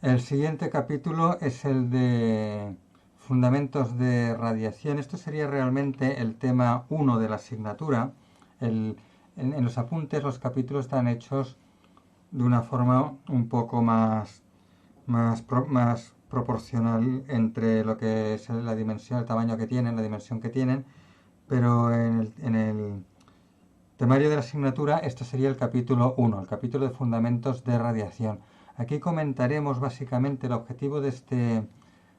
El siguiente capítulo es el de fundamentos de radiación. Esto sería realmente el tema 1 de la asignatura. En los apuntes los capítulos están hechos de una forma un poco más proporcional entre lo que es la dimensión, el tamaño que tienen, la dimensión que tienen, pero en el temario de la asignatura este sería el capítulo 1, el capítulo de fundamentos de radiación. Aquí comentaremos básicamente el objetivo de este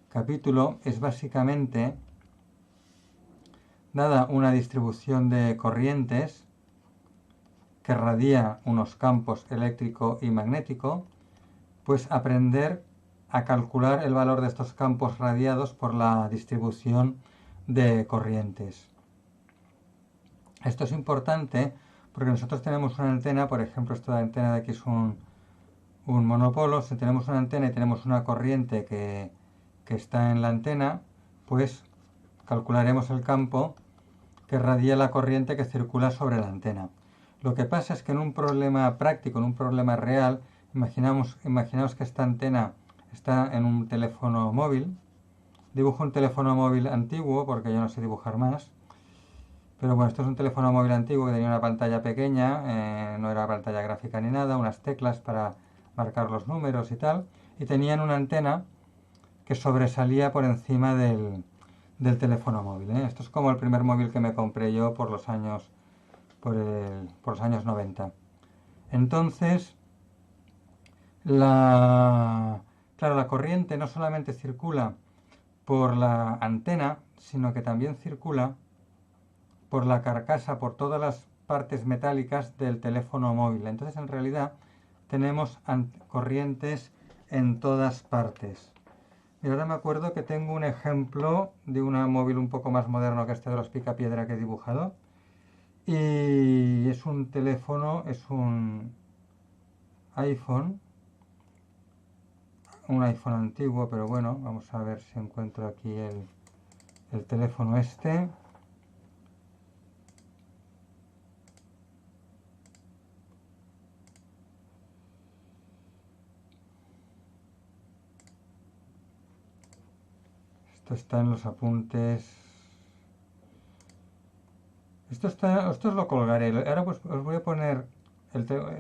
capítulo es básicamente, dada una distribución de corrientes que radia unos campos eléctrico y magnético, pues aprender a calcular el valor de estos campos radiados por la distribución de corrientes. Esto es importante porque nosotros tenemos una antena, por ejemplo, esta antena de aquí es un monopolo. Si tenemos una antena y tenemos una corriente que está en la antena, pues calcularemos el campo que radia la corriente que circula sobre la antena. Lo que pasa es que en un problema práctico, en un problema real, imaginaos que esta antena está en un teléfono móvil. Dibujo un teléfono móvil antiguo porque yo no sé dibujar más. Pero bueno, esto es un teléfono móvil antiguo que tenía una pantalla pequeña, no era pantalla gráfica ni nada, unas teclas para marcar los números y tal, y tenían una antena que sobresalía por encima del teléfono móvil. Esto es como el primer móvil que me compré yo por los años 90. Entonces, claro, la corriente no solamente circula por la antena, sino que también circula por la carcasa, por todas las partes metálicas del teléfono móvil. Entonces, en realidad, tenemos corrientes en todas partes. Y ahora me acuerdo que tengo un ejemplo de un móvil un poco más moderno que este de los picapiedra que he dibujado. Y es un teléfono, es iPhone, un iPhone antiguo, pero bueno, vamos a ver si encuentro aquí el teléfono este. Esto está en los apuntes. Esto os lo colgaré. Ahora pues os voy a poner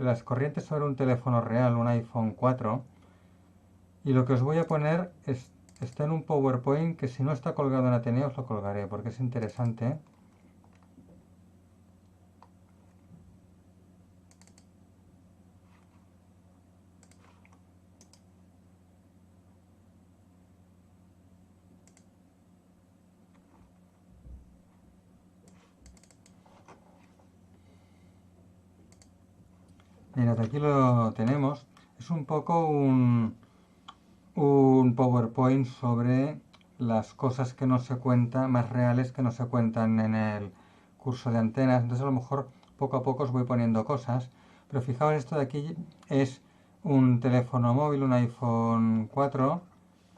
las corrientes sobre un teléfono real, un iPhone 4. Y lo que os voy a poner está en un PowerPoint que si no está colgado en Ateneo os lo colgaré porque es interesante. Mirad, aquí lo tenemos. Es un poco un PowerPoint sobre las cosas que no se cuentan, más reales que no se cuentan en el curso de antenas. Entonces a lo mejor poco a poco os voy poniendo cosas. Pero fijaos, esto de aquí es un teléfono móvil, un iPhone 4,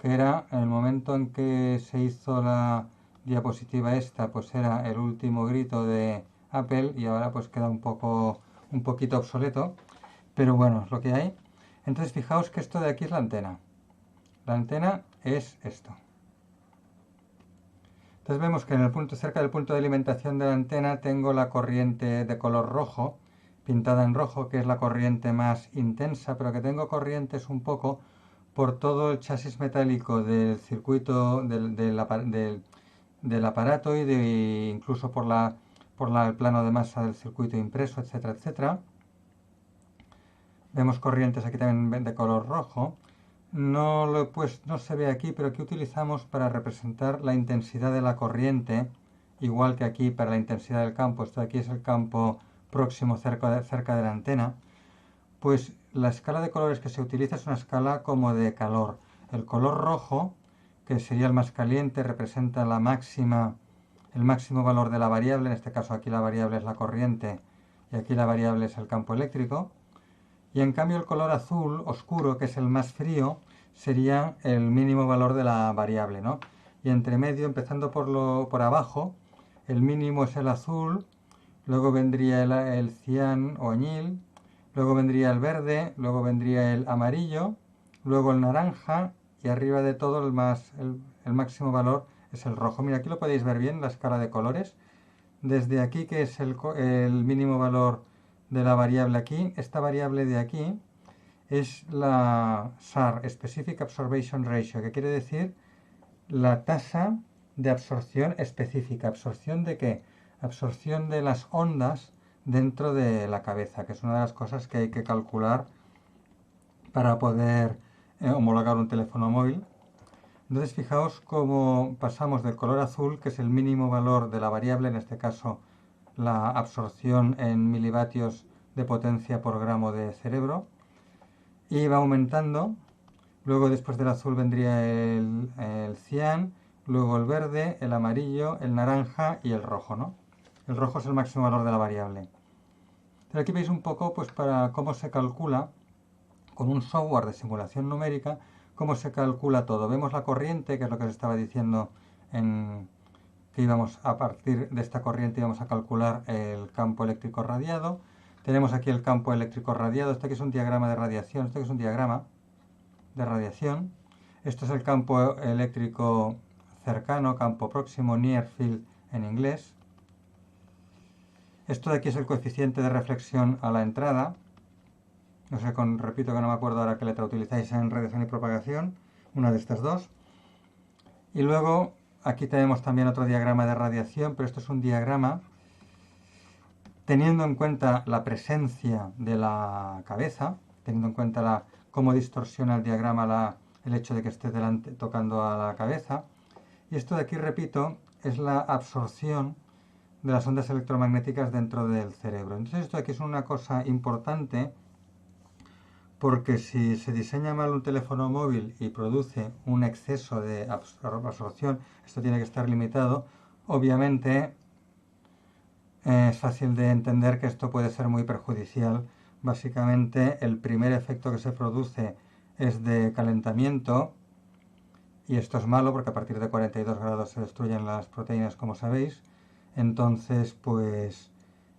que era en el momento en que se hizo la diapositiva esta, pues era el último grito de Apple y ahora pues queda un poquito obsoleto. Pero bueno, es lo que hay. Entonces fijaos que esto de aquí es la antena. La antena es esto. Entonces vemos que en el punto, cerca del punto de alimentación de la antena tengo la corriente de color rojo, pintada en rojo, que es la corriente más intensa, pero que tengo corrientes un poco por todo el chasis metálico del circuito del aparato y incluso por el plano de masa del circuito impreso, etcétera, etcétera. Vemos corrientes aquí también de color rojo. No lo he puesto, no se ve aquí, pero ¿qué utilizamos para representar la intensidad de la corriente? Igual que aquí para la intensidad del campo. Esto de aquí es el campo próximo cerca de la antena. Pues la escala de colores que se utiliza es una escala como de calor. El color rojo, que sería el más caliente, representa el máximo valor de la variable. En este caso aquí la variable es la corriente y aquí la variable es el campo eléctrico. Y en cambio el color azul oscuro, que es el más frío, sería el mínimo valor de la variable, ¿no? Y entre medio, empezando por abajo, el mínimo es el azul, luego vendría el cian o añil, luego vendría el verde, luego vendría el amarillo, luego el naranja y arriba de todo el máximo valor es el rojo. Mira, aquí lo podéis ver bien, la escala de colores. Desde aquí, que es el mínimo valor de la variable aquí, esta variable de aquí es la SAR, Specific Absorption Ratio, que quiere decir la tasa de absorción específica. ¿Absorción de qué? Absorción de las ondas dentro de la cabeza, que es una de las cosas que hay que calcular para poder homologar un teléfono móvil. Entonces fijaos cómo pasamos del color azul, que es el mínimo valor de la variable, en este caso la absorción en milivatios de potencia por gramo de cerebro, y va aumentando. Luego después del azul vendría el cian, luego el verde, el amarillo, el naranja y el rojo, ¿no? El rojo es el máximo valor de la variable. Pero aquí veis un poco pues para cómo se calcula con un software de simulación numérica, cómo se calcula todo. Vemos la corriente, que es lo que os estaba diciendo, que íbamos a partir de esta corriente íbamos a calcular el campo eléctrico radiado. Tenemos aquí el campo eléctrico radiado. Este aquí es un diagrama de radiación. Este aquí es un diagrama de radiación. Esto es el campo eléctrico cercano, campo próximo, near field en inglés. Esto de aquí es el coeficiente de reflexión a la entrada. No sé, repito que no me acuerdo ahora qué letra utilizáis en radiación y propagación. Una de estas dos. Y luego aquí tenemos también otro diagrama de radiación, pero esto es un diagrama teniendo en cuenta la presencia de la cabeza, teniendo en cuenta cómo distorsiona el diagrama el hecho de que esté delante tocando a la cabeza. Y esto de aquí, repito, es la absorción de las ondas electromagnéticas dentro del cerebro. Entonces esto de aquí es una cosa importante, porque si se diseña mal un teléfono móvil y produce un exceso de absorción, esto tiene que estar limitado. Obviamente es fácil de entender que esto puede ser muy perjudicial. Básicamente el primer efecto que se produce es de calentamiento, y esto es malo porque a partir de 42 grados se destruyen las proteínas, como sabéis. Entonces pues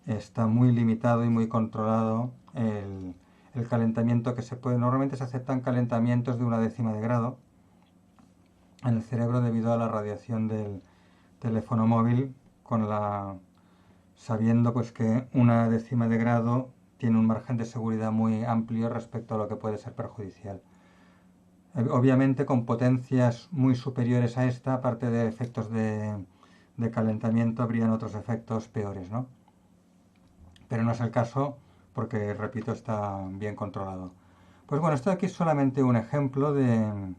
está muy limitado y muy controlado el calentamiento que se puede. Normalmente se aceptan calentamientos de 1/10 de grado en el cerebro debido a la radiación del teléfono móvil, sabiendo pues que 1/10 de grado tiene un margen de seguridad muy amplio respecto a lo que puede ser perjudicial. Obviamente con potencias muy superiores a esta, aparte de efectos de calentamiento, habrían otros efectos peores, ¿no? Pero no es el caso porque, repito, está bien controlado. Pues bueno, esto de aquí es solamente un ejemplo de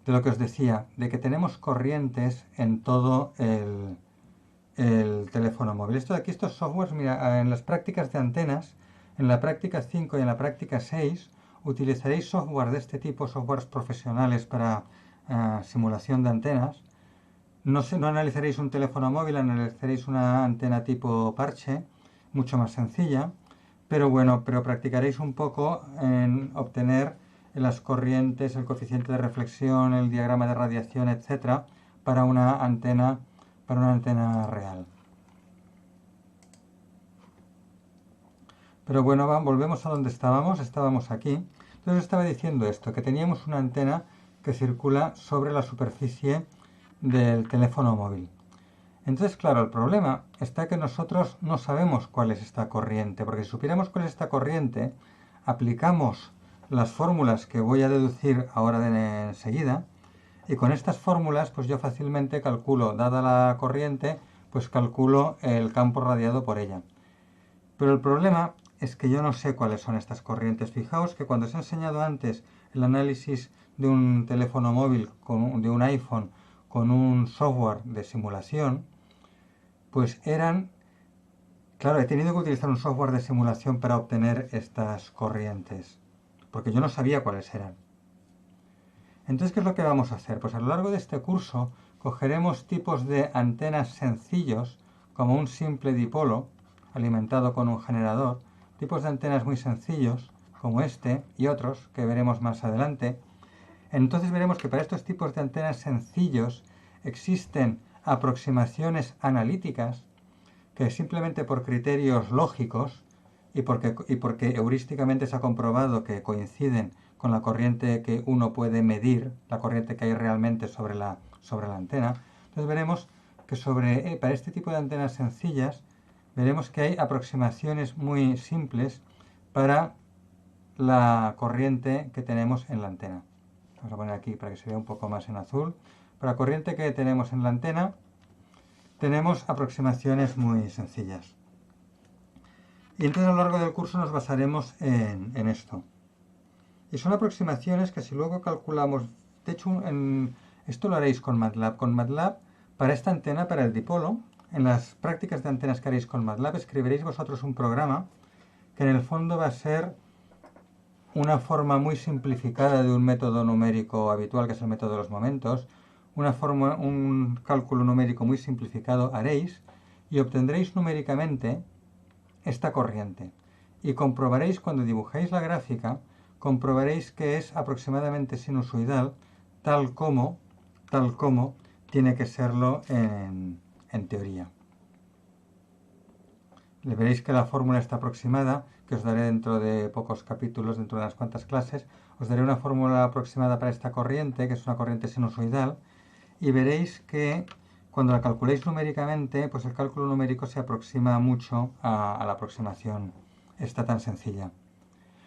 lo que os decía, de que tenemos corrientes en todo el teléfono móvil. Esto de aquí, estos softwares, mira, en las prácticas de antenas, en la práctica 5 y en la práctica 6, utilizaréis software de este tipo, softwares profesionales para simulación de antenas. No analizaréis un teléfono móvil, analizaréis una antena tipo parche, mucho más sencilla, pero bueno, practicaréis un poco en obtener las corrientes, el coeficiente de reflexión, el diagrama de radiación, etcétera, para una antena real. Pero bueno, volvemos a donde estábamos aquí. Entonces estaba diciendo esto, que teníamos una antena que circula sobre la superficie del teléfono móvil. Entonces, claro, el problema está que nosotros no sabemos cuál es esta corriente, porque si supiéramos cuál es esta corriente, aplicamos las fórmulas que voy a deducir ahora enseguida, y con estas fórmulas pues yo fácilmente calculo, dada la corriente, pues calculo el campo radiado por ella. Pero el problema es que yo no sé cuáles son estas corrientes. Fijaos que cuando os he enseñado antes el análisis de un teléfono móvil, de un iPhone, con un software de simulación, pues claro, he tenido que utilizar un software de simulación para obtener estas corrientes, porque yo no sabía cuáles eran. Entonces, ¿qué es lo que vamos a hacer? Pues a lo largo de este curso cogeremos tipos de antenas sencillos, como un simple dipolo alimentado con un generador, tipos de antenas muy sencillos, como este y otros que veremos más adelante. Entonces veremos que para estos tipos de antenas sencillos existen aproximaciones analíticas que simplemente por criterios lógicos y porque heurísticamente se ha comprobado que coinciden con la corriente que uno puede medir, la corriente que hay realmente sobre la antena. Entonces veremos que para este tipo de antenas sencillas, veremos que hay aproximaciones muy simples para la corriente que tenemos en la antena. Vamos a poner aquí para que se vea un poco más en azul. Para la corriente que tenemos en la antena, tenemos aproximaciones muy sencillas. Y entonces a lo largo del curso nos basaremos en esto. Y son aproximaciones que si luego calculamos, de hecho esto lo haréis con MATLAB. Con MATLAB, para esta antena, para el dipolo, en las prácticas de antenas que haréis con MATLAB, escribiréis vosotros un programa que en el fondo va a ser una forma muy simplificada de un método numérico habitual, que es el método de los momentos, un cálculo numérico muy simplificado haréis y obtendréis numéricamente esta corriente. Y comprobaréis cuando dibujéis la gráfica, comprobaréis que es aproximadamente sinusoidal, tal como tiene que serlo en teoría. Le veréis que la fórmula está aproximada, que os daré dentro de pocos capítulos, dentro de unas cuantas clases. Os daré una fórmula aproximada para esta corriente, que es una corriente sinusoidal, y veréis que cuando la calculéis numéricamente, pues el cálculo numérico se aproxima mucho a la aproximación esta tan sencilla.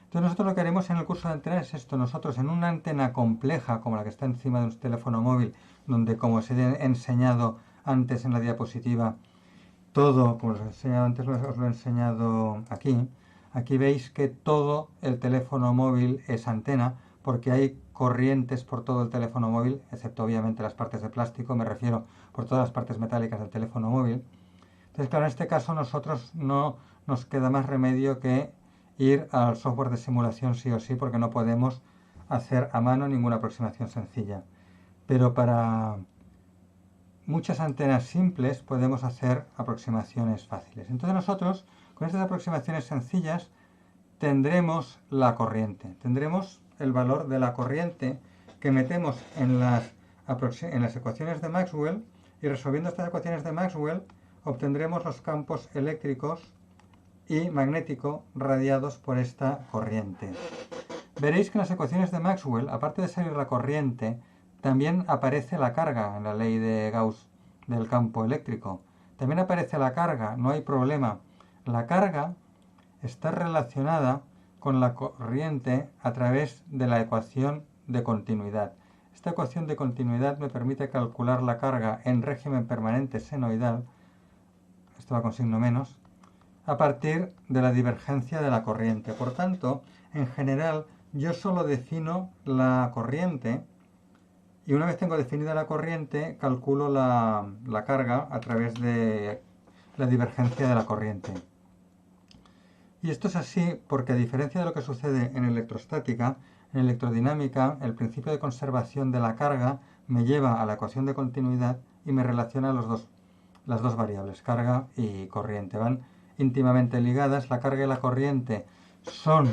Entonces nosotros lo que haremos en el curso de antenas es esto. Nosotros en una antena compleja como la que está encima de un teléfono móvil, donde como os he enseñado antes en la diapositiva, todo, como os he enseñado antes, os lo he enseñado aquí. Aquí veis que todo el teléfono móvil es antena, porque hay corrientes por todo el teléfono móvil, excepto obviamente las partes de plástico, me refiero por todas las partes metálicas del teléfono móvil. Entonces, claro, en este caso nosotros no nos queda más remedio que ir al software de simulación sí o sí, porque no podemos hacer a mano ninguna aproximación sencilla. Pero para muchas antenas simples podemos hacer aproximaciones fáciles. Entonces nosotros, con estas aproximaciones sencillas, tendremos la corriente. Tendremos el valor de la corriente que metemos en las ecuaciones de Maxwell, y resolviendo estas ecuaciones de Maxwell obtendremos los campos eléctricos y magnético radiados por esta corriente. Veréis que en las ecuaciones de Maxwell, aparte de salir la corriente, también aparece la carga en la ley de Gauss del campo eléctrico. También aparece la carga, no hay problema. La carga está relacionada con la corriente a través de la ecuación de continuidad. Esta ecuación de continuidad me permite calcular la carga en régimen permanente senoidal, esto va con signo menos, a partir de la divergencia de la corriente. Por tanto, en general, yo solo defino la corriente y una vez tengo definida la corriente, calculo la carga a través de la divergencia de la corriente. Y esto es así porque, a diferencia de lo que sucede en electrostática, en electrodinámica, el principio de conservación de la carga me lleva a la ecuación de continuidad y me relaciona las dos variables, carga y corriente. Van íntimamente ligadas. La carga y la corriente son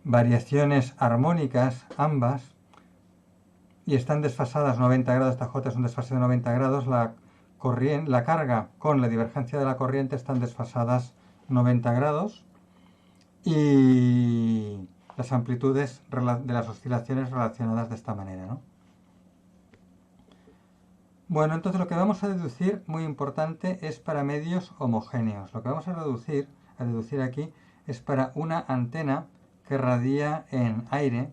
variaciones armónicas, ambas, y están desfasadas 90 grados. Esta J es un desfase de 90 grados. La carga con la divergencia de la corriente están desfasadas 90 grados, y las amplitudes de las oscilaciones relacionadas de esta manera, ¿no? Bueno, entonces lo que vamos a deducir, muy importante, es para medios homogéneos. Lo que vamos a deducir aquí es para una antena que radia en aire,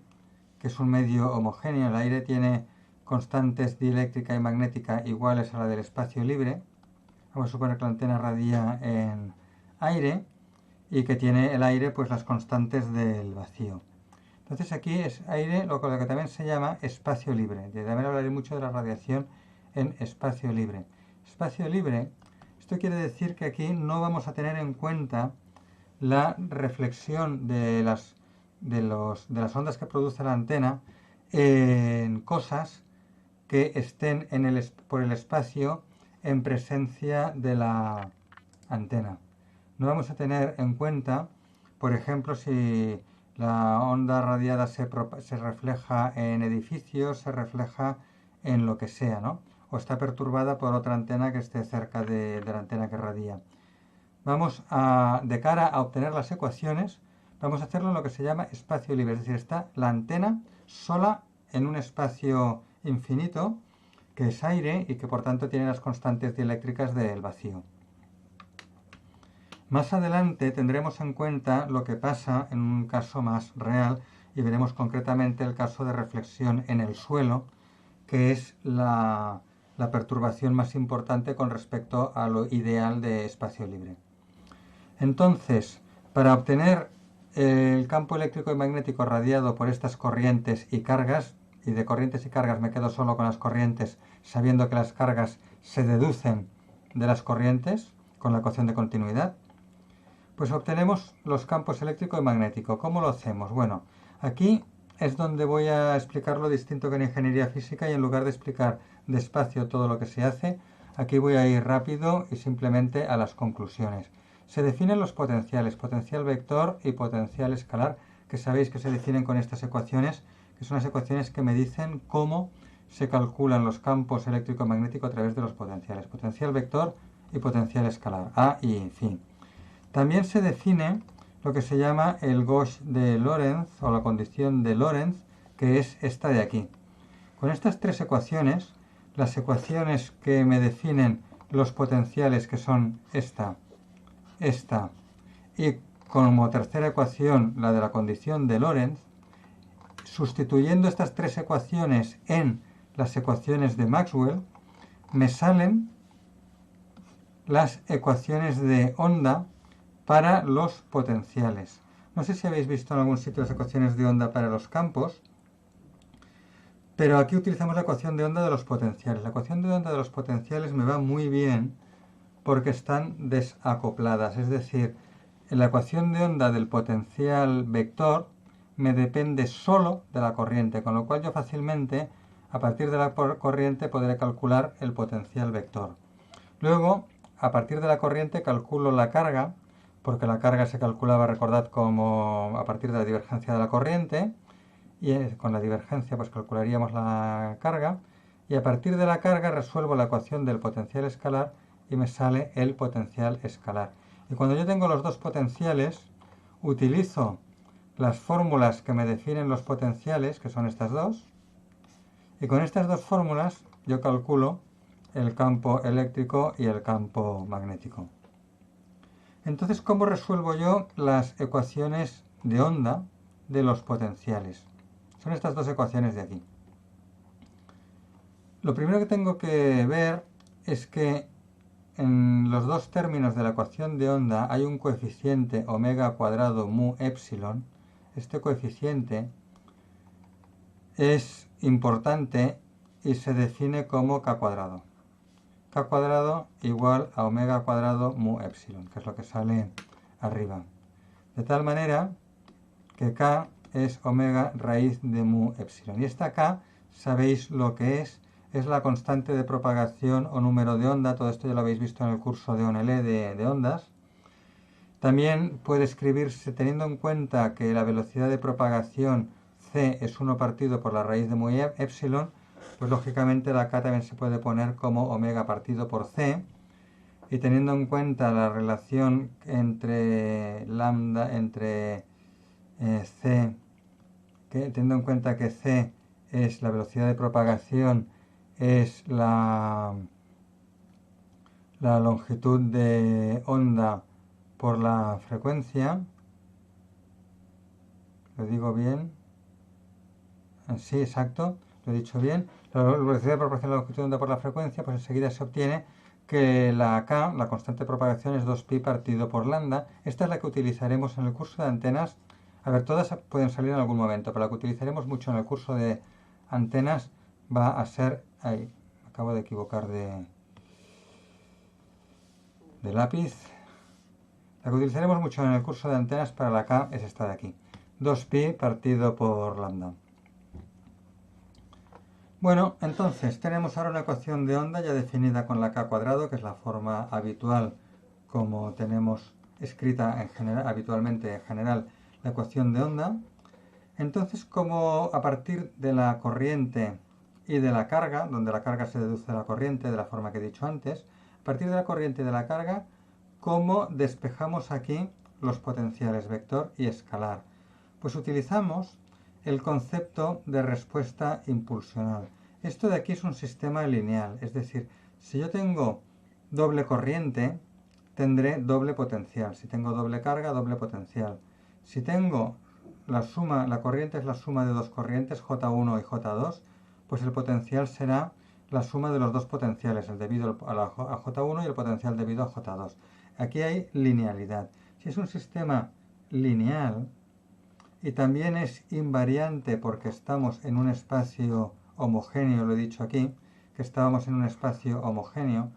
que es un medio homogéneo. El aire tiene constantes dieléctrica y magnética iguales a la del espacio libre. Vamos a suponer que la antena radia en aire y que tiene el aire pues las constantes del vacío. Entonces aquí es aire, lo que también se llama espacio libre. También hablaré mucho de la radiación en espacio libre. Espacio libre, esto quiere decir que aquí no vamos a tener en cuenta la reflexión de las ondas que produce la antena en cosas que estén por el espacio en presencia de la antena. No vamos a tener en cuenta, por ejemplo, si la onda radiada se refleja en edificios, se refleja en lo que sea, ¿no? O está perturbada por otra antena que esté cerca de la antena que radia. de cara a obtener las ecuaciones, vamos a hacerlo en lo que se llama espacio libre, es decir, está la antena sola en un espacio infinito, que es aire y que por tanto tiene las constantes dieléctricas del vacío. Más adelante tendremos en cuenta lo que pasa en un caso más real y veremos concretamente el caso de reflexión en el suelo, que es la perturbación más importante con respecto a lo ideal de espacio libre. Entonces, para obtener el campo eléctrico y magnético radiado por estas corrientes y cargas, y de corrientes y cargas me quedo solo con las corrientes, sabiendo que las cargas se deducen de las corrientes con la ecuación de continuidad, pues obtenemos los campos eléctrico y magnético. ¿Cómo lo hacemos? Bueno, aquí es donde voy a explicar lo distinto que en ingeniería física, y en lugar de explicar despacio todo lo que se hace, aquí voy a ir rápido y simplemente a las conclusiones. Se definen los potenciales, potencial vector y potencial escalar, que sabéis que se definen con estas ecuaciones, que son las ecuaciones que me dicen cómo se calculan los campos eléctrico y magnético a través de los potenciales. Potencial vector y potencial escalar, A y phi. También se define lo que se llama el gauge de Lorentz o la condición de Lorentz, que es esta de aquí. Con estas tres ecuaciones, las ecuaciones que me definen los potenciales, que son esta, y como tercera ecuación la de la condición de Lorentz, sustituyendo estas tres ecuaciones en las ecuaciones de Maxwell, me salen las ecuaciones de onda para los potenciales. No sé si habéis visto en algún sitio las ecuaciones de onda para los campos, pero aquí utilizamos la ecuación de onda de los potenciales. La ecuación de onda de los potenciales me va muy bien porque están desacopladas, es decir, la ecuación de onda del potencial vector me depende solo de la corriente, con lo cual yo fácilmente, a partir de la corriente, podré calcular el potencial vector. Luego, a partir de la corriente, calculo la carga, porque la carga se calculaba, recordad, como a partir de la divergencia de la corriente, y con la divergencia pues calcularíamos la carga, y a partir de la carga resuelvo la ecuación del potencial escalar y me sale el potencial escalar. Y cuando yo tengo los dos potenciales, utilizo las fórmulas que me definen los potenciales, que son estas dos, y con estas dos fórmulas yo calculo el campo eléctrico y el campo magnético. Entonces, ¿cómo resuelvo yo las ecuaciones de onda de los potenciales? Son estas dos ecuaciones de aquí. Lo primero que tengo que ver es que en los dos términos de la ecuación de onda hay un coeficiente omega cuadrado mu epsilon. Este coeficiente es importante y se define como k cuadrado. K cuadrado igual a omega cuadrado mu epsilon, que es lo que sale arriba. De tal manera que k es omega raíz de mu epsilon. Y esta k, sabéis lo que es la constante de propagación o número de onda. Todo esto ya lo habéis visto en el curso de ONLE de ondas. También puede escribirse teniendo en cuenta que la velocidad de propagación c es 1 partido por la raíz de mu epsilon, pues lógicamente la k también se puede poner como omega partido por c, y teniendo en cuenta la relación entre lambda, c, teniendo en cuenta que c es la velocidad de propagación, es la longitud de onda por la frecuencia. ¿Lo digo bien? Sí, exacto, lo he dicho bien. La velocidad de propagación de la longitud de onda por la frecuencia, pues enseguida se obtiene que la k, la constante de propagación, es 2pi partido por lambda. Esta es la que utilizaremos en el curso de antenas. A ver, todas pueden salir en algún momento, pero la que utilizaremos mucho en el curso de antenas va a ser... Ahí, me acabo de equivocar de lápiz. La que utilizaremos mucho en el curso de antenas para la k es esta de aquí. 2pi partido por lambda. Bueno, entonces tenemos ahora una ecuación de onda ya definida con la k cuadrado, que es la forma habitual como tenemos escrita en general, habitualmente en general la ecuación de onda. Entonces, como a partir de la corriente y de la carga, donde la carga se deduce de la corriente de la forma que he dicho antes, a partir de la corriente y de la carga, cómo despejamos aquí los potenciales vector y escalar. Pues utilizamos el concepto de respuesta impulsional. Esto de aquí es un sistema lineal, es decir, si yo tengo doble corriente, tendré doble potencial. Si tengo doble carga, doble potencial. Si tengo la corriente es la suma de dos corrientes, J1 y J2, pues el potencial será la suma de los dos potenciales, el debido a J1 y el potencial debido a J2. Aquí hay linealidad. Si es un sistema lineal y también es invariante porque estamos en un espacio homogéneo, lo he dicho aquí, que estábamos en un espacio homogéneo,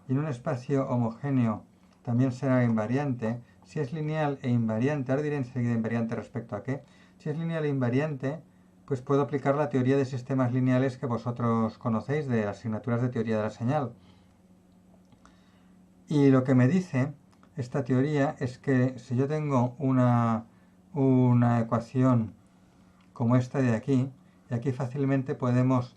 y en un espacio homogéneo también será invariante. Si es lineal e invariante, ahora diré enseguida invariante respecto a qué, si es lineal e invariante, pues puedo aplicar la teoría de sistemas lineales que vosotros conocéis de las asignaturas de teoría de la señal. Y lo que me dice esta teoría es que si yo tengo una ecuación como esta de aquí, y aquí fácilmente podemos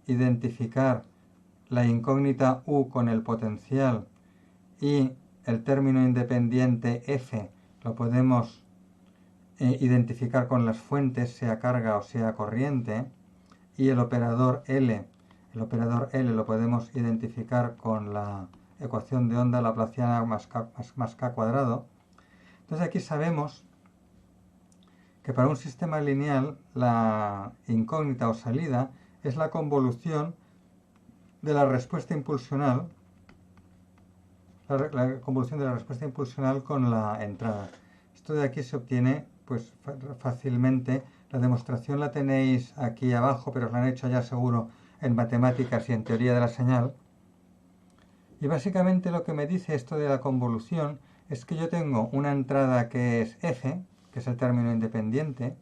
identificar la incógnita U con el potencial y el término independiente F lo podemos identificar con las fuentes, sea carga o sea corriente, y el operador L lo podemos identificar con la ecuación de onda laplaciana más K cuadrado. Entonces aquí sabemos que para un sistema lineal la incógnita o salida es la convolución de la respuesta impulsional, la convolución de la respuesta impulsional con la entrada. Esto de aquí se obtiene pues fácilmente. La demostración la tenéis aquí abajo, pero os la han hecho ya seguro en matemáticas y en teoría de la señal. Y básicamente lo que me dice esto de la convolución es que yo tengo una entrada que es F, que es el término independiente.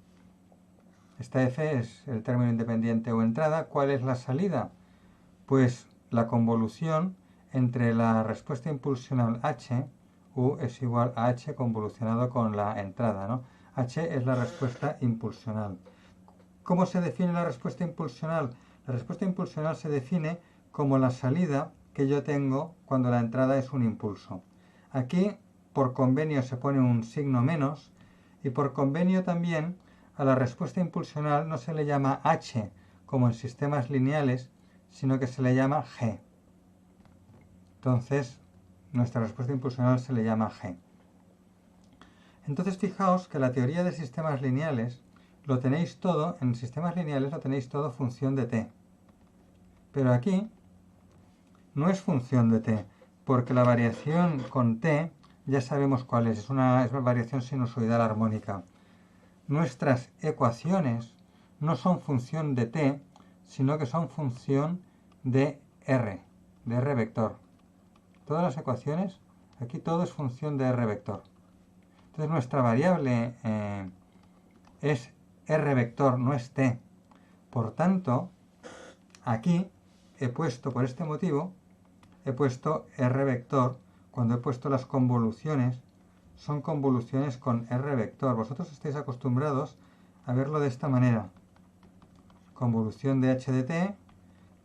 Esta F es el término independiente o entrada. ¿Cuál es la salida? Pues la convolución entre la respuesta impulsional H, U es igual a H convolucionado con la entrada, ¿no? H es la respuesta impulsional. ¿Cómo se define la respuesta impulsional? La respuesta impulsional se define como la salida que yo tengo cuando la entrada es un impulso. Aquí, por convenio, se pone un signo menos, y por convenio también a la respuesta impulsional no se le llama H como en sistemas lineales, sino que se le llama G. Entonces, nuestra respuesta impulsional se le llama G. Entonces, fijaos que la teoría de sistemas lineales lo tenéis todo, en sistemas lineales lo tenéis todo función de t. Pero aquí no es función de t, porque la variación con t ya sabemos cuál es una variación sinusoidal armónica. Nuestras ecuaciones no son función de t, sino que son función de r vector. Todas las ecuaciones, aquí todo es función de r vector. Entonces nuestra variable es r vector, no es t. Por tanto, aquí he puesto, por este motivo, he puesto r vector. Cuando he puesto las convoluciones, son convoluciones con r vector. Vosotros estáis acostumbrados a verlo de esta manera. Convolución de h de t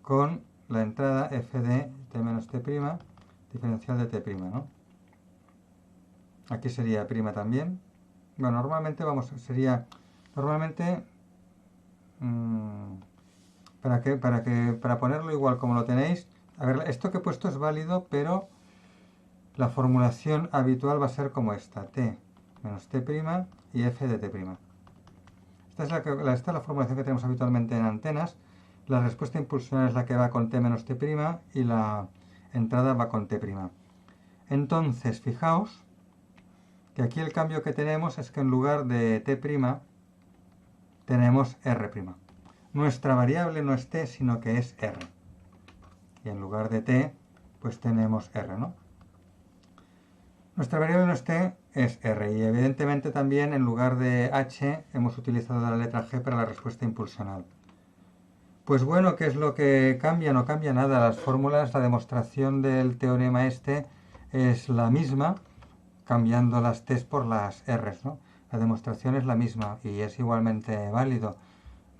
con la entrada f de t menos t', diferencial de t', ¿no? Aquí sería prima también. Bueno, normalmente para ponerlo igual como lo tenéis, a ver, esto que he puesto es válido, pero la formulación habitual va a ser como esta, t menos t' y f de t'. Esta es la formulación que tenemos habitualmente en antenas. La respuesta impulsional es la que va con t menos t' y la entrada va con t'. Entonces, fijaos que aquí el cambio que tenemos es que en lugar de t' tenemos r'. Nuestra variable no es t, sino que es r. Y en lugar de t, pues tenemos r, ¿no? Nuestra variable no es t, es r. Y evidentemente también en lugar de h hemos utilizado la letra g para la respuesta impulsional. Pues bueno, ¿qué es lo que cambia? No cambia nada. Las fórmulas, la demostración del teorema este es la misma, cambiando las t's por las r's, ¿no? La demostración es la misma y es igualmente válido.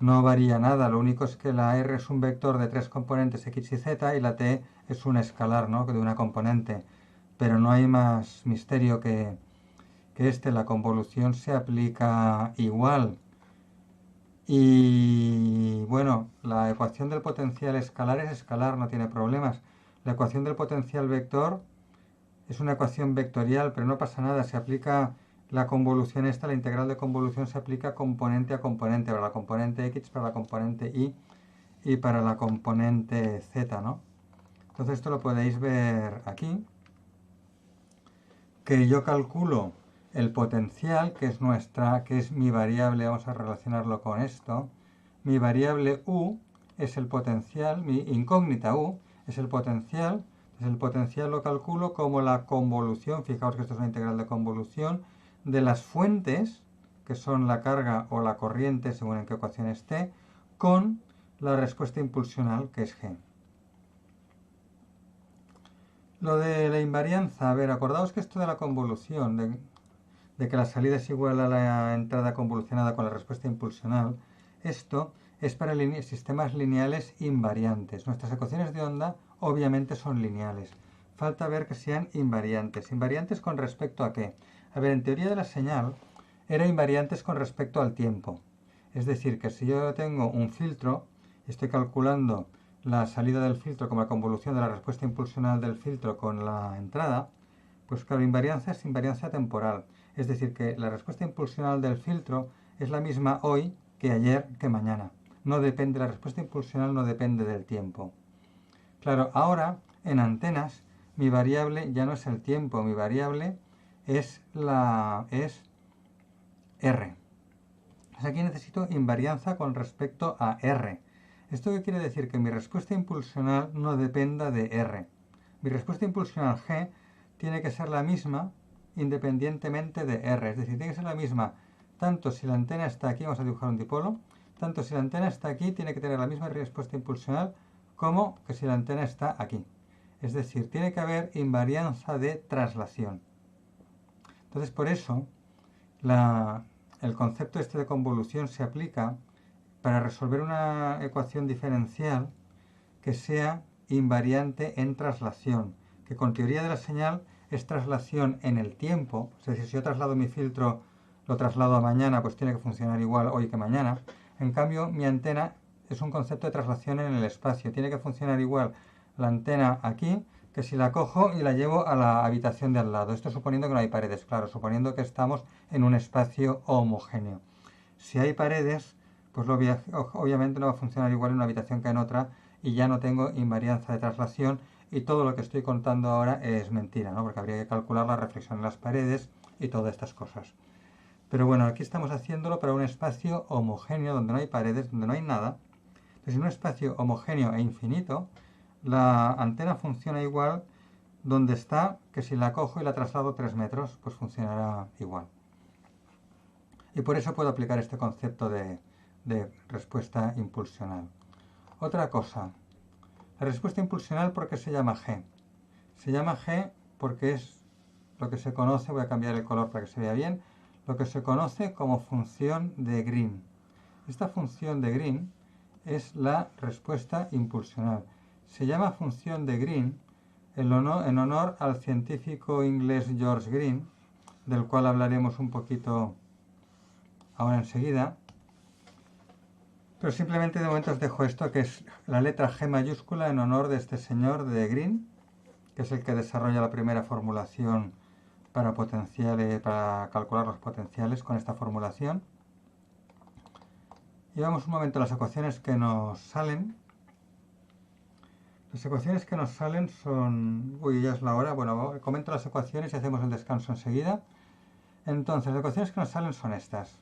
no varía nada, lo único es que la R es un vector de 3 componentes x y z y la t es un escalar, ¿no?, de una componente, pero no hay más misterio que la convolución se aplica igual. Y bueno, la ecuación del potencial escalar es escalar, no tiene problemas. La ecuación del potencial vector es una ecuación vectorial, pero no pasa nada, se aplica la convolución esta, la integral de convolución se aplica componente a componente, para la componente x, para la componente y para la componente z, ¿no? Entonces esto lo podéis ver aquí, que yo calculo el potencial, que es mi variable, vamos a relacionarlo con esto. Mi variable u es el potencial, mi incógnita u es el potencial. Entonces el potencial lo calculo como la convolución, fijaos que esto es una integral de convolución, de las fuentes, que son la carga o la corriente, según en qué ecuación esté, con la respuesta impulsional, que es g. Lo de la invarianza, a ver, acordaos que esto de la convolución, de que la salida es igual a la entrada convolucionada con la respuesta impulsional, esto es para sistemas lineales invariantes. Nuestras ecuaciones de onda obviamente son lineales. Falta ver que sean invariantes. ¿Invariantes con respecto a qué? A ver, en teoría de la señal, era invariantes con respecto al tiempo. Es decir, que si yo tengo un filtro y estoy calculando la salida del filtro como la convolución de la respuesta impulsional del filtro con la entrada, pues claro, invarianza es invarianza temporal. Es decir, que la respuesta impulsional del filtro es la misma hoy que ayer que mañana. No depende, la respuesta impulsional no depende del tiempo. Claro, ahora en antenas mi variable ya no es el tiempo, mi variable es R. Pues aquí necesito invarianza con respecto a R. ¿Esto qué quiere decir? Que mi respuesta impulsional no dependa de R. Mi respuesta impulsional G tiene que ser la misma independientemente de R. Es decir, tiene que ser la misma tanto si la antena está aquí, vamos a dibujar un dipolo, tanto si la antena está aquí tiene que tener la misma respuesta impulsional como que si la antena está aquí. Es decir, tiene que haber invarianza de traslación. Entonces, por eso, el concepto este de convolución se aplica para resolver una ecuación diferencial que sea invariante en traslación, que con teoría de la señal es traslación en el tiempo. Es decir, si yo traslado mi filtro, lo traslado a mañana, pues tiene que funcionar igual hoy que mañana. En cambio, mi antena es un concepto de traslación en el espacio. Tiene que funcionar igual la antena aquí que si la cojo y la llevo a la habitación de al lado. Esto suponiendo que no hay paredes, claro, suponiendo que estamos en un espacio homogéneo. Si hay paredes, pues obviamente no va a funcionar igual en una habitación que en otra y ya no tengo invarianza de traslación y todo lo que estoy contando ahora es mentira, ¿no? Porque habría que calcular la reflexión en las paredes y todas estas cosas. Pero bueno, aquí estamos haciéndolo para un espacio homogéneo donde no hay paredes, donde no hay nada. Entonces, en un espacio homogéneo e infinito, la antena funciona igual donde está, que si la cojo y la traslado 3 metros, pues funcionará igual. Y por eso puedo aplicar este concepto de respuesta impulsional. Otra cosa, la respuesta impulsional, ¿por qué se llama G? Se llama G porque es lo que se conoce, voy a cambiar el color para que se vea bien, lo que se conoce como función de Green. Esta función de Green es la respuesta impulsional. Se llama función de Green en honor al científico inglés George Green, del cual hablaremos un poquito ahora enseguida. Pero simplemente de momento os dejo esto, que es la letra G mayúscula en honor de este señor de Green, que es el que desarrolla la primera formulación para calcular los potenciales con esta formulación. Y vamos un momento a las ecuaciones que nos salen. Las ecuaciones que nos salen son... Uy, ya es la hora. Bueno, comento las ecuaciones y hacemos el descanso enseguida. Entonces, las ecuaciones que nos salen son estas.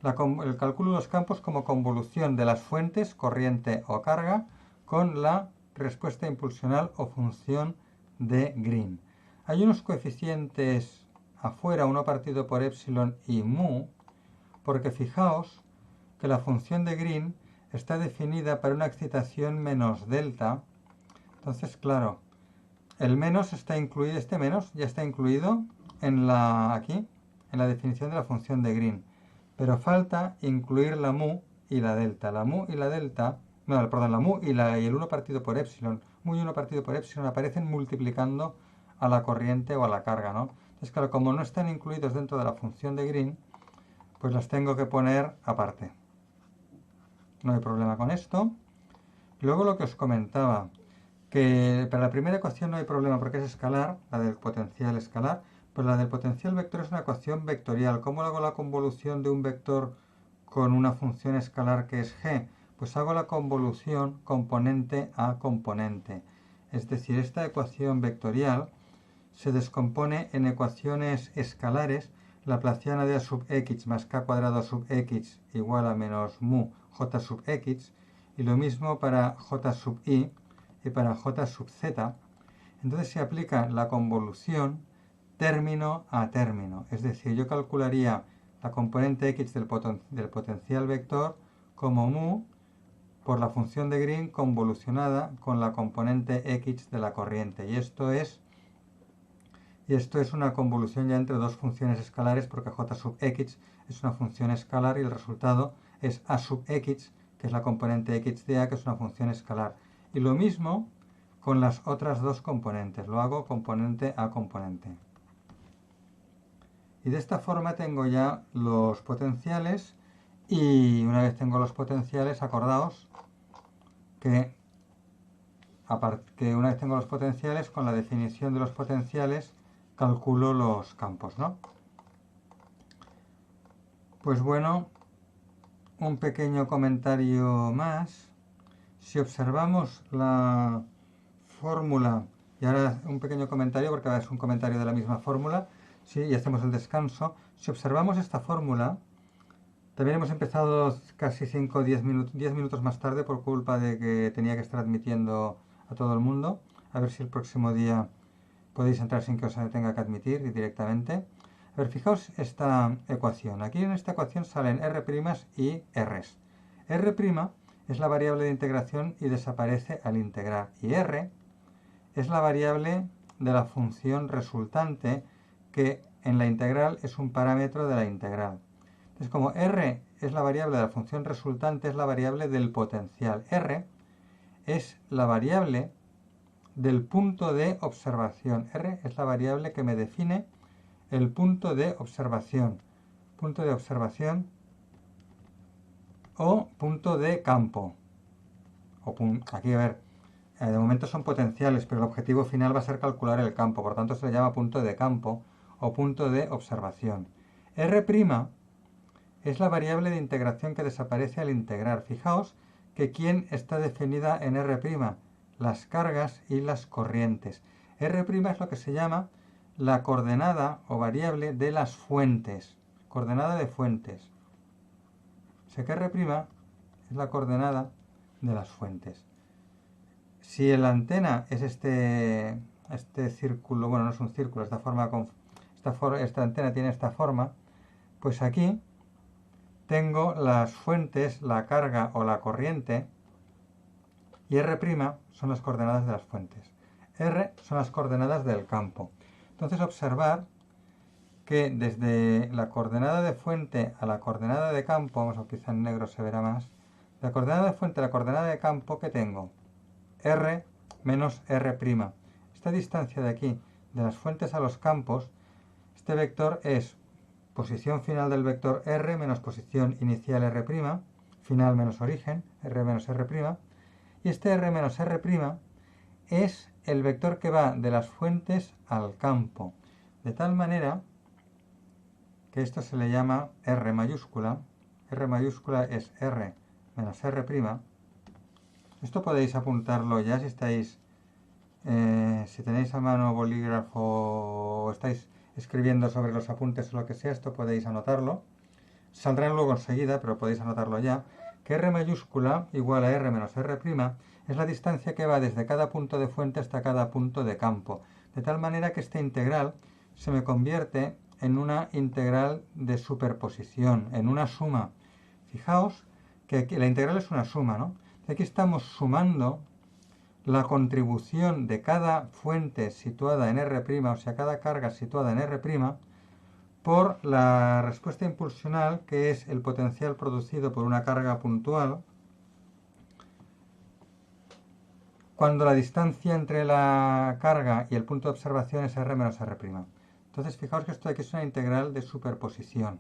El cálculo de los campos como convolución de las fuentes, corriente o carga, con la respuesta impulsional o función de Green. Hay unos coeficientes afuera, uno partido por epsilon y mu, porque fijaos que la función de Green está definida para una excitación menos delta. Entonces, claro, el menos está incluido, este menos ya está incluido aquí, en la definición de la función de Green. Pero falta incluir la mu y la delta. La mu y la delta, no, perdón, la mu y el 1 partido por epsilon, mu y 1 partido por epsilon aparecen multiplicando a la corriente o a la carga, ¿no? Entonces, claro, como no están incluidos dentro de la función de Green, pues las tengo que poner aparte. No hay problema con esto. Luego lo que os comentaba, que para la primera ecuación no hay problema porque es escalar, la del potencial escalar, pero la del potencial vector es una ecuación vectorial. ¿Cómo hago la convolución de un vector con una función escalar que es g? Pues hago la convolución componente a componente. Es decir, esta ecuación vectorial se descompone en ecuaciones escalares, laplaciana de a sub x más k cuadrado sub x igual a menos mu j sub x, y lo mismo para j sub i y para j sub z. Entonces se aplica la convolución término a término, es decir, yo calcularía la componente x del potencial vector como mu por la función de Green convolucionada con la componente x de la corriente, y esto es una convolución ya entre dos funciones escalares porque j sub x es una función escalar y el resultado es a sub x, que es la componente x de a, que es una función escalar. Y lo mismo con las otras dos componentes, lo hago componente a componente. Y de esta forma tengo ya los potenciales, y una vez tengo los potenciales, acordaos que una vez tengo los potenciales, con la definición de los potenciales calculo los campos, ¿no? Pues bueno, un pequeño comentario más. Si observamos la fórmula, y ahora un pequeño comentario porque ahora es un comentario de la misma fórmula, sí, y hacemos el descanso. Si observamos esta fórmula, también hemos empezado casi 5 o 10 minutos más tarde por culpa de que tenía que estar admitiendo a todo el mundo. A ver si el próximo día podéis entrar sin que os tenga que admitir directamente. A ver, fijaos esta ecuación. Aquí en esta ecuación salen R' y R's. R' es la variable de integración y desaparece al integrar. Y R es la variable de la función resultante, que en la integral es un parámetro de la integral. Entonces, como R es la variable de la función resultante, es la variable del potencial. R es la variable del punto de observación. R es la variable que me define el punto de observación. Punto de observación o punto de campo. Aquí, a ver, de momento son potenciales, pero el objetivo final va a ser calcular el campo. Por tanto, se le llama punto de campo o punto de observación. R' es la variable de integración que desaparece al integrar. Fijaos que ¿quién está definida en R'? Las cargas y las corrientes. R' es lo que se llama la coordenada o variable de las fuentes. Coordenada de fuentes. O sea que R' es la coordenada de las fuentes. Si la antena es este círculo, bueno, no es un círculo, esta antena tiene esta forma, pues aquí tengo las fuentes, la carga o la corriente, y R' son las coordenadas de las fuentes. R son las coordenadas del campo. Entonces observar que desde la coordenada de fuente a la coordenada de campo, vamos a utilizar en negro, se verá más, la coordenada de fuente a la coordenada de campo, que tengo R menos R'. Esta distancia de aquí, de las fuentes a los campos, este vector es posición final del vector R menos posición inicial R', final menos origen, R menos R', y este R menos R' es el vector que va de las fuentes al campo, de tal manera que esto se le llama R mayúscula. R mayúscula es R menos R'. Esto podéis apuntarlo ya si tenéis a mano bolígrafo o estáis escribiendo sobre los apuntes o lo que sea, esto podéis anotarlo. Saldrán luego enseguida, pero podéis anotarlo ya, que R mayúscula igual a R menos R' es la distancia que va desde cada punto de fuente hasta cada punto de campo. De tal manera que esta integral se me convierte en una integral de superposición, en una suma. Fijaos que aquí la integral es una suma, ¿no? Aquí estamos sumando la contribución de cada fuente situada en R', o sea, cada carga situada en R', por la respuesta impulsional, que es el potencial producido por una carga puntual, cuando la distancia entre la carga y el punto de observación es R menos R'. Entonces, fijaos que esto de aquí es una integral de superposición.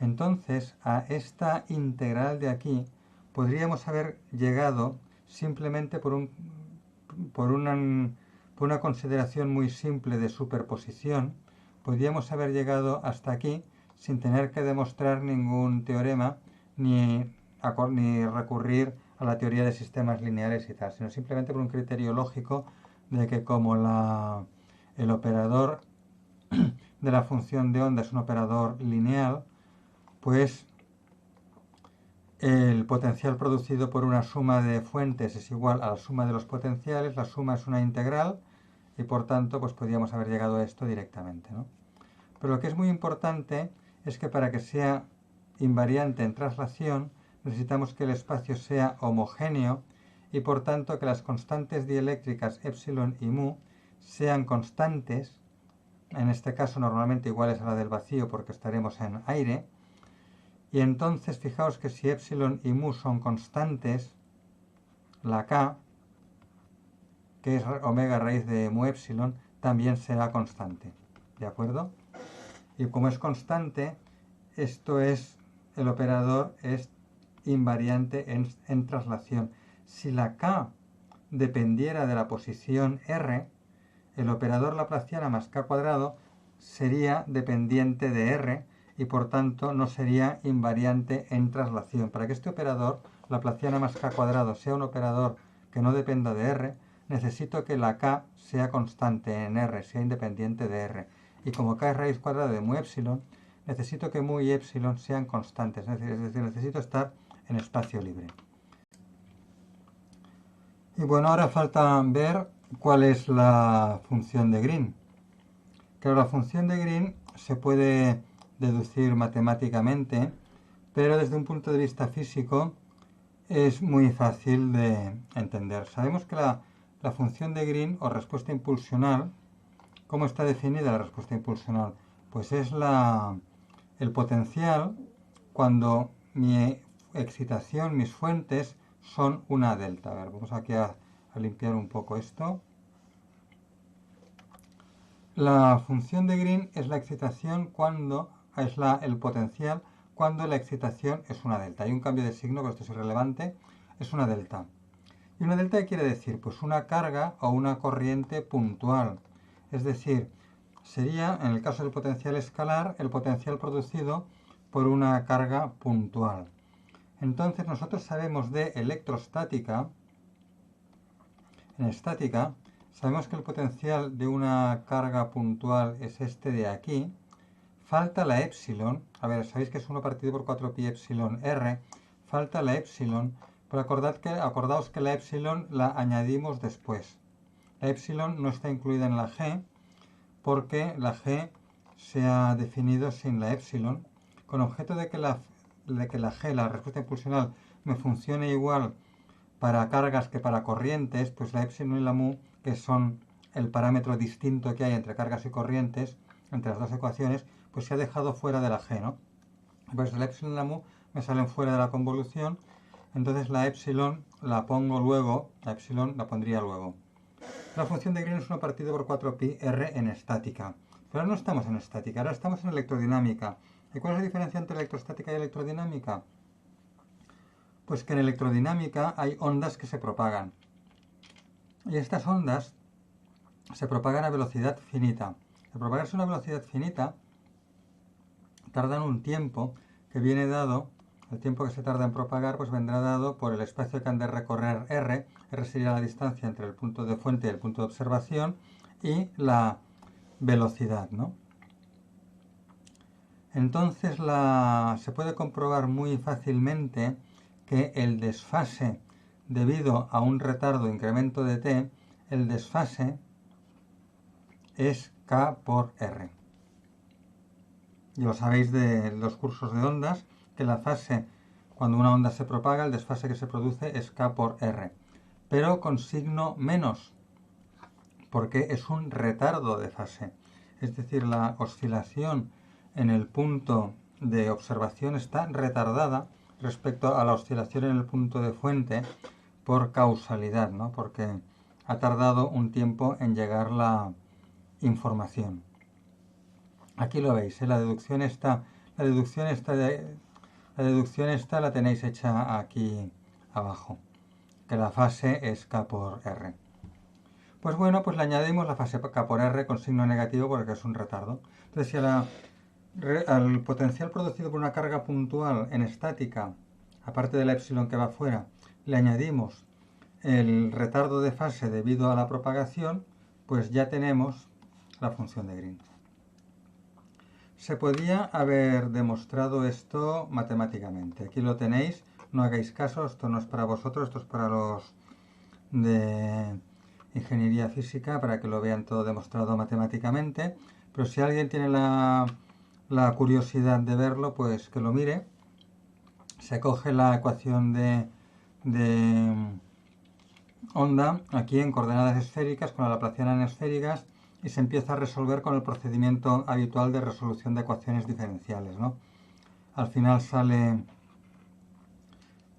Entonces, a esta integral de aquí podríamos haber llegado simplemente por una consideración muy simple de superposición, podríamos haber llegado hasta aquí sin tener que demostrar ningún teorema ni recurrir a la teoría de sistemas lineales y tal, sino simplemente por un criterio lógico de que como el operador de la función de onda es un operador lineal, pues el potencial producido por una suma de fuentes es igual a la suma de los potenciales, la suma es una integral y por tanto pues podríamos haber llegado a esto directamente, ¿no? Pero lo que es muy importante es que para que sea invariante en traslación necesitamos que el espacio sea homogéneo y por tanto que las constantes dieléctricas epsilon y mu sean constantes, en este caso normalmente iguales a la del vacío porque estaremos en aire, y entonces fijaos que si epsilon y mu son constantes, la k, que es omega raíz de mu epsilon, también será constante, ¿de acuerdo? Y como es constante, el operador es invariante en traslación. Si la k dependiera de la posición r, el operador laplaciana más k cuadrado sería dependiente de r y por tanto no sería invariante en traslación. Para que este operador, laplaciana más k cuadrado, sea un operador que no dependa de r, necesito que la k sea constante en r, sea independiente de r. Y como k es raíz cuadrada de mu epsilon, necesito que mu y epsilon sean constantes, es decir, necesito estar en espacio libre. Y bueno, ahora falta ver cuál es la función de Green. Claro, la función de Green se puede deducir matemáticamente, pero desde un punto de vista físico es muy fácil de entender. Sabemos que la función de Green o respuesta impulsional, ¿cómo está definida la respuesta impulsional? Pues es el potencial cuando mi excitación, mis fuentes, son una delta. A ver, vamos aquí a limpiar un poco esto. La función de Green es la excitación el potencial cuando la excitación es una delta. Hay un cambio de signo, pero esto es irrelevante, es una delta. ¿Y una delta qué quiere decir? Pues una carga o una corriente puntual. Es decir, sería, en el caso del potencial escalar, el potencial producido por una carga puntual. Entonces nosotros sabemos de electrostática, en estática, sabemos que el potencial de una carga puntual es este de aquí. Falta la epsilon. A ver, sabéis que es 1 partido por 4 pi epsilon r. Falta la epsilon. Pero acordaos que la epsilon la añadimos después. La epsilon no está incluida en la g porque la g se ha definido sin la epsilon. Con objeto de que la g, la respuesta impulsional, me funcione igual para cargas que para corrientes, pues la epsilon y la mu, que son el parámetro distinto que hay entre cargas y corrientes, entre las dos ecuaciones, pues se ha dejado fuera de la g, ¿no? Pues la epsilon y la mu me salen fuera de la convolución, entonces la epsilon la pongo luego, la epsilon la pondría luego. La función de Green es 1 partido por 4 pi r en estática. Pero ahora no estamos en estática, ahora estamos en electrodinámica. ¿Y cuál es la diferencia entre electrostática y electrodinámica? Pues que en electrodinámica hay ondas que se propagan. Y estas ondas se propagan a velocidad finita. Al propagarse a una velocidad finita, tardan un tiempo que viene dado, el tiempo que se tarda en propagar, pues vendrá dado por el espacio que han de recorrer r. R sería la distancia entre el punto de fuente y el punto de observación, y la velocidad, ¿no? Entonces se puede comprobar muy fácilmente que el desfase debido a un retardo incremento de t, el desfase es k por r. Y lo sabéis de los cursos de ondas, que la fase, cuando una onda se propaga, el desfase que se produce es k por r. Pero con signo menos, porque es un retardo de fase. Es decir, la oscilación en el punto de observación está retardada respecto a la oscilación en el punto de fuente por causalidad, ¿no? Porque ha tardado un tiempo en llegar la información. Aquí lo veis, ¿eh? La deducción esta la tenéis hecha aquí abajo, que la fase es K por R. Pues bueno, pues le añadimos la fase K por R con signo negativo porque es un retardo. Entonces, si al potencial producido por una carga puntual en estática, aparte de la epsilon que va fuera, le añadimos el retardo de fase debido a la propagación, pues ya tenemos la función de Green. Se podía haber demostrado esto matemáticamente. Aquí lo tenéis, no hagáis caso, esto no es para vosotros, esto es para los de ingeniería física, para que lo vean todo demostrado matemáticamente. Pero si alguien tiene la curiosidad de verlo, pues que lo mire. Se coge la ecuación de onda aquí en coordenadas esféricas con la laplaciana en esféricas y se empieza a resolver con el procedimiento habitual de resolución de ecuaciones diferenciales, ¿no? Al final sale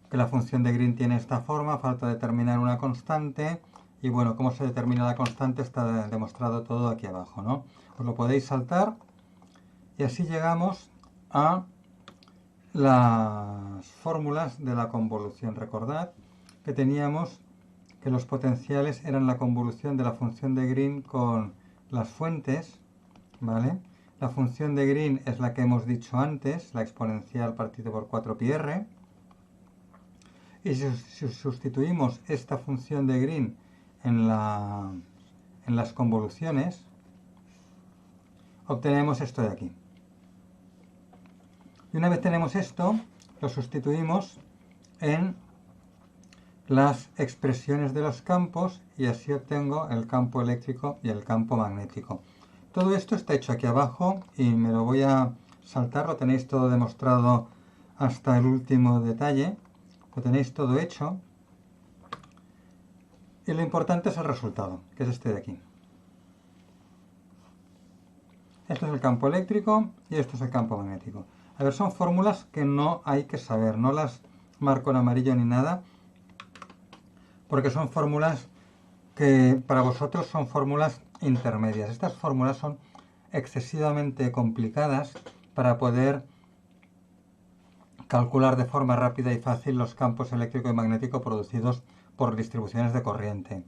que la función de Green tiene esta forma, falta determinar una constante y bueno, cómo se determina la constante está demostrado todo aquí abajo, ¿no? Os lo podéis saltar y así llegamos a las fórmulas de la convolución. Recordad que teníamos que los potenciales eran la convolución de la función de Green con las fuentes, ¿vale? La función de Green es la que hemos dicho antes, la exponencial partido por 4πr. Y si sustituimos esta función de Green en las convoluciones, obtenemos esto de aquí. Y una vez tenemos esto, lo sustituimos en las expresiones de los campos y así obtengo el campo eléctrico y el campo magnético. Todo esto está hecho aquí abajo y me lo voy a saltar, lo tenéis todo demostrado hasta el último detalle, lo tenéis todo hecho y lo importante es el resultado, que es este de aquí. Esto es el campo eléctrico y esto es el campo magnético. A ver, son fórmulas que no hay que saber, no las marco en amarillo ni nada, porque son fórmulas que para vosotros son fórmulas intermedias. Estas fórmulas son excesivamente complicadas para poder calcular de forma rápida y fácil los campos eléctrico y magnético producidos por distribuciones de corriente.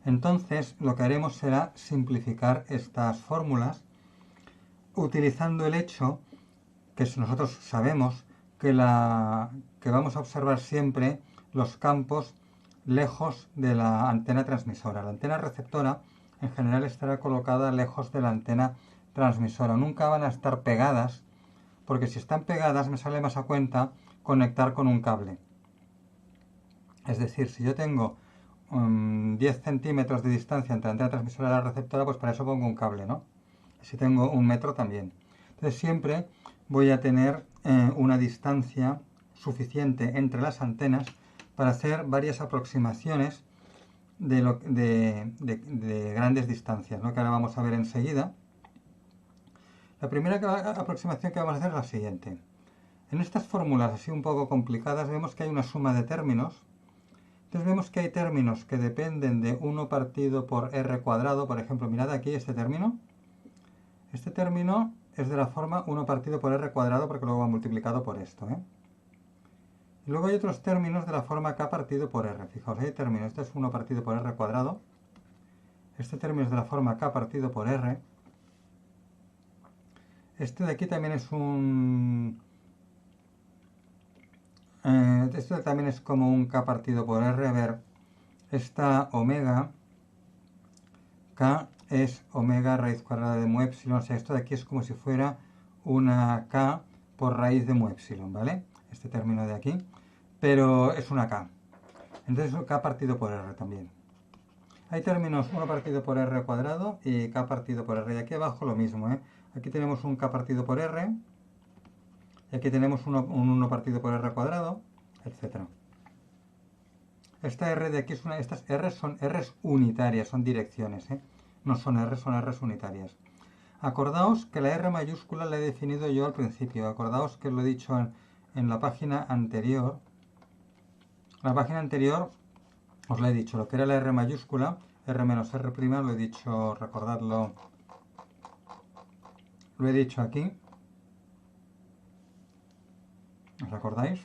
Entonces, lo que haremos será simplificar estas fórmulas utilizando el hecho que nosotros sabemos que vamos a observar siempre los campos lejos de la antena transmisora. La antena receptora en general estará colocada lejos de la antena transmisora. Nunca van a estar pegadas, porque si están pegadas me sale más a cuenta conectar con un cable. Es decir, si yo tengo 10 centímetros de distancia entre la antena transmisora y la receptora, pues para eso pongo un cable, ¿no? Si tengo 1 metro también. Entonces siempre voy a tener una distancia suficiente entre las antenas para hacer varias aproximaciones de grandes distancias, ¿no? Que ahora vamos a ver enseguida. La primera aproximación que vamos a hacer es la siguiente. En estas fórmulas así un poco complicadas vemos que hay una suma de términos. Entonces vemos que hay términos que dependen de 1 partido por r cuadrado. Por ejemplo, mirad aquí este término. Este término es de la forma 1 partido por r cuadrado porque luego va multiplicado por esto, ¿eh? Y luego hay otros términos de la forma k partido por r. Fijaos, hay términos, este es 1 partido por r cuadrado. Este término es de la forma k partido por r. Este de aquí también es esto también es como un k partido por r. A ver, esta omega k es omega raíz cuadrada de mu epsilon. O sea, esto de aquí es como si fuera una k por raíz de mu epsilon, ¿vale? Este término de aquí. Pero es una k. Entonces k partido por r también. Hay términos 1 partido por r cuadrado y k partido por r. Y aquí abajo lo mismo, ¿eh? Aquí tenemos un k partido por r. Y aquí tenemos un 1 partido por r cuadrado, etc. Esta r de aquí estas r son r's unitarias, son direcciones, ¿eh? No son r, son r's unitarias. Acordaos que la R mayúscula la he definido yo al principio. Acordaos que lo he dicho en la página anterior. En la página anterior os la he dicho, lo que era la R mayúscula, R menos R', lo he dicho, recordadlo, lo he dicho aquí. ¿Os acordáis?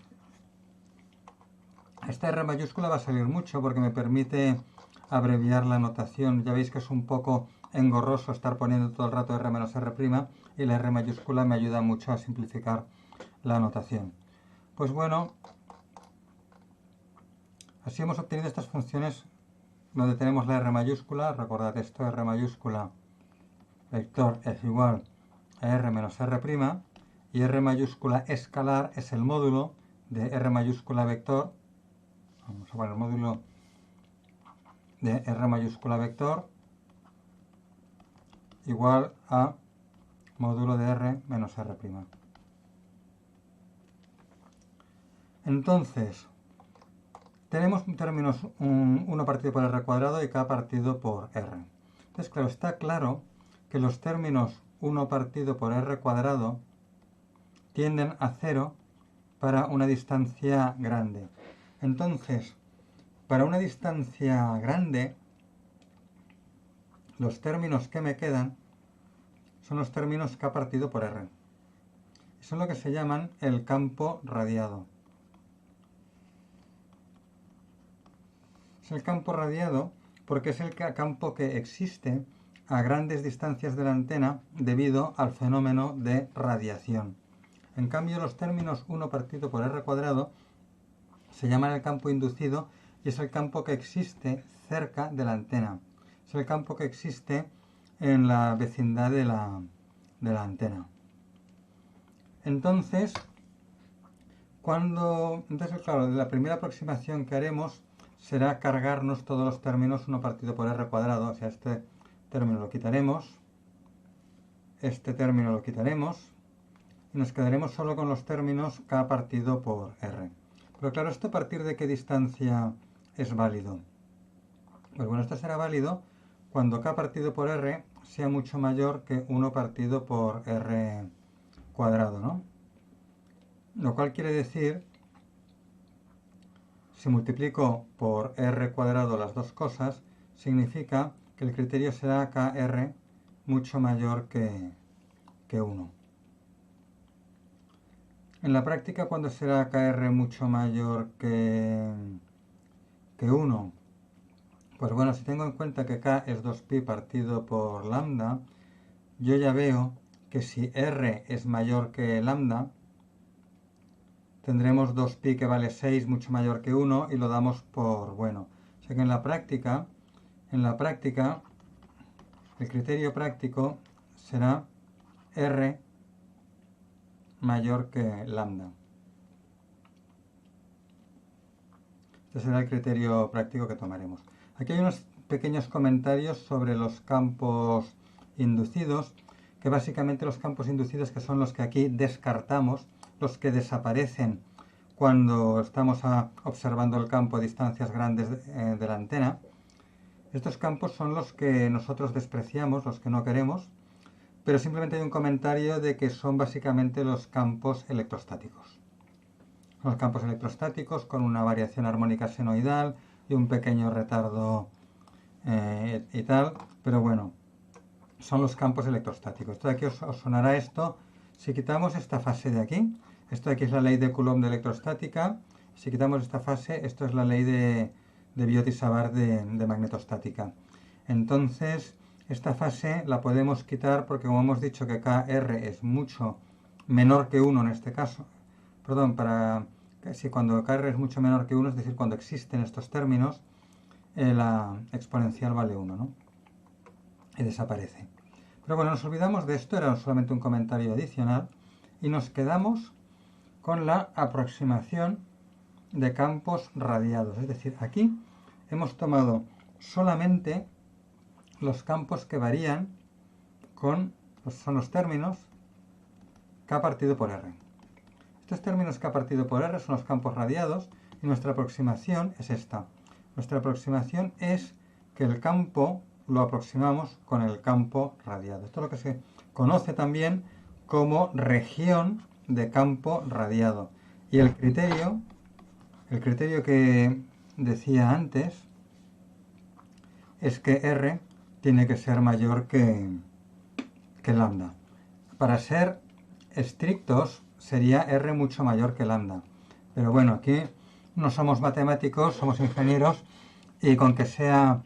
Esta R mayúscula va a salir mucho porque me permite abreviar la notación. Ya veis que es un poco engorroso estar poniendo todo el rato R menos R' y la R mayúscula me ayuda mucho a simplificar la notación. Pues bueno, así hemos obtenido estas funciones donde tenemos la R mayúscula. Recordad esto, R mayúscula vector es igual a R menos R' y R mayúscula escalar es el módulo de R mayúscula vector. Vamos a poner el módulo de R mayúscula vector igual a módulo de R menos R'. Entonces, tenemos términos 1 partido por R cuadrado y K partido por R. Entonces, claro, está claro que los términos 1 partido por R cuadrado tienden a 0 para una distancia grande. Entonces, para una distancia grande, los términos que me quedan son los términos K partido por R. Y son lo que se llaman el campo radiado. Es el campo radiado porque es el campo que existe a grandes distancias de la antena debido al fenómeno de radiación. En cambio, los términos 1 partido por R cuadrado se llaman el campo inducido y es el campo que existe cerca de la antena. Es el campo que existe en la vecindad de la antena. Entonces, claro, la primera aproximación que haremos será cargarnos todos los términos 1 partido por R cuadrado. O sea, este término lo quitaremos, este término lo quitaremos y nos quedaremos solo con los términos K partido por R. Pero claro, ¿esto a partir de qué distancia es válido? Pues bueno, esto será válido cuando K partido por R sea mucho mayor que 1 partido por R cuadrado, ¿no? Lo cual quiere decir, si multiplico por R cuadrado las dos cosas, significa que el criterio será KR mucho mayor que 1. En la práctica, ¿cuándo será KR mucho mayor que 1? Pues bueno, si tengo en cuenta que K es 2pi partido por lambda, yo ya veo que si R es mayor que lambda, tendremos 2pi que vale 6 mucho mayor que 1 y lo damos por bueno. O sea que en la práctica, el criterio práctico será R mayor que lambda. Este será el criterio práctico que tomaremos. Aquí hay unos pequeños comentarios sobre los campos inducidos, que básicamente los campos inducidos que son los que aquí descartamos, los que desaparecen cuando estamos observando el campo a distancias grandes de la antena. Estos campos son los que nosotros despreciamos, los que no queremos, pero simplemente hay un comentario de que son básicamente los campos electrostáticos. Los campos electrostáticos con una variación armónica senoidal y un pequeño retardo y tal, pero bueno, son los campos electrostáticos. Esto de aquí os sonará esto. Si quitamos esta fase de aquí, esto de aquí es la ley de Coulomb de electrostática. Si quitamos esta fase, esto es la ley de Biot-Savart de magnetostática. Entonces, esta fase la podemos quitar porque como hemos dicho que KR es mucho menor que 1 en este caso, perdón, si cuando KR es mucho menor que 1, es decir, cuando existen estos términos, la exponencial vale 1, ¿no? Y desaparece. Pero bueno, nos olvidamos de esto, era solamente un comentario adicional, y nos quedamos con la aproximación de campos radiados. Es decir, aquí hemos tomado solamente los campos que varían son los términos K partido por R. Estos términos K partido por R son los campos radiados y nuestra aproximación es esta. Nuestra aproximación es que el campo lo aproximamos con el campo radiado. Esto es lo que se conoce también como región de campo radiado. Y el criterio que decía antes es que R tiene que ser mayor que lambda. Para ser estrictos sería R mucho mayor que lambda. Pero bueno, aquí no somos matemáticos, somos ingenieros, y con que sea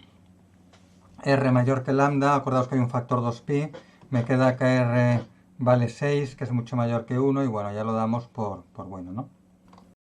R mayor que lambda, acordaos que hay un factor 2pi, me queda que R vale 6, que es mucho mayor que 1, y bueno, ya lo damos por bueno, ¿no?